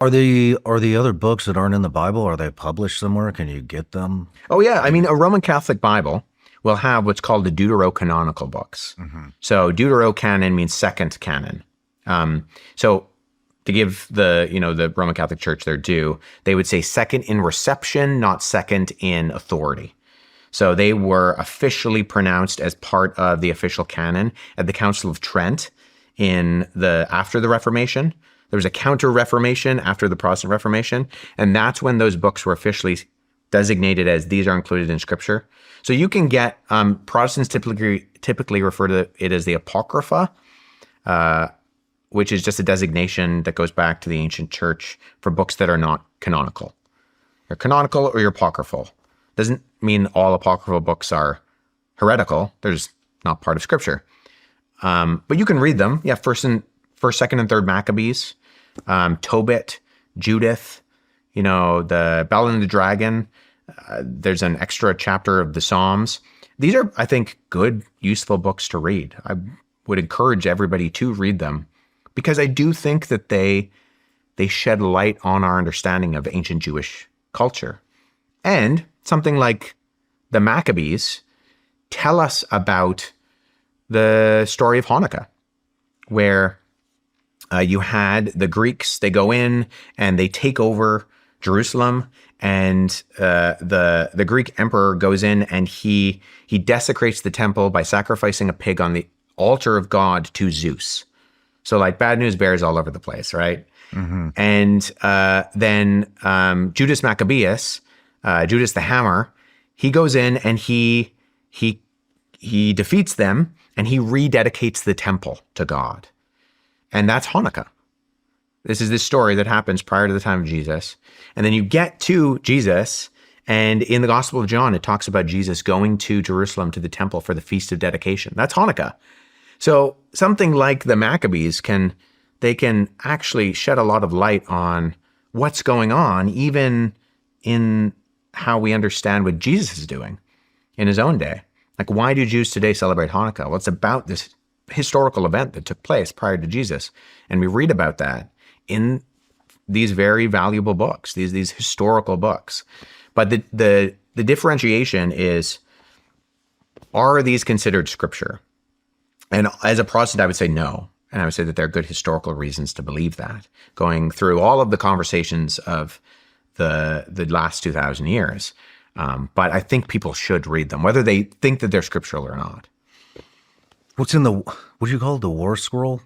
Are the other books that aren't in the Bible, are they published somewhere? Can you get them? Oh, yeah. I mean, a Roman Catholic Bible will have what's called the deuterocanonical books. So deuterocanon means second canon. So to give the Roman Catholic Church their due, they would say second in reception, not second in authority. So they were officially pronounced as part of the official canon at the Council of Trent after the Reformation. There was a counter-Reformation after the Protestant Reformation, and that's when those books were officially designated as these are included in Scripture. So you can get Protestants typically refer to it as the Apocrypha, which is just a designation that goes back to the ancient church for books that are not canonical. You're canonical or you're apocryphal. Doesn't mean all apocryphal books are heretical. They're just not part of Scripture. But you can read them. Yeah, first, second, and third Maccabees, Tobit, Judith, the Bell and the Dragon. There's an extra chapter of the Psalms. These are, I think, good, useful books to read. I would encourage everybody to read them because I do think that they shed light on our understanding of ancient Jewish culture. And something like the Maccabees tell us about the story of Hanukkah, where you had the Greeks, they go in and they take over Jerusalem, and the Greek emperor goes in and he desecrates the temple by sacrificing a pig on the altar of God to Zeus. So like bad news bears all over the place, right? And then Judas Maccabeus, Judas the Hammer, he goes in and he defeats them and he rededicates the temple to God. And that's Hanukkah. This is this story that happens prior to the time of Jesus. And then you get to Jesus, and in the Gospel of John, it talks about Jesus going to Jerusalem to the temple for the Feast of Dedication. That's Hanukkah. So something like the Maccabees can actually shed a lot of light on what's going on, even in how we understand what Jesus is doing in his own day. Like, why do Jews today celebrate Hanukkah? Well, it's about this historical event that took place prior to Jesus. And we read about that in these very valuable books, these historical books. But the differentiation is, are these considered scripture? And as a Protestant, I would say no. And I would say that there are good historical reasons to believe that, going through all of the conversations of the last 2,000 years. But I think people should read them, whether they think that they're scriptural or not. What do you call it? The War Scroll?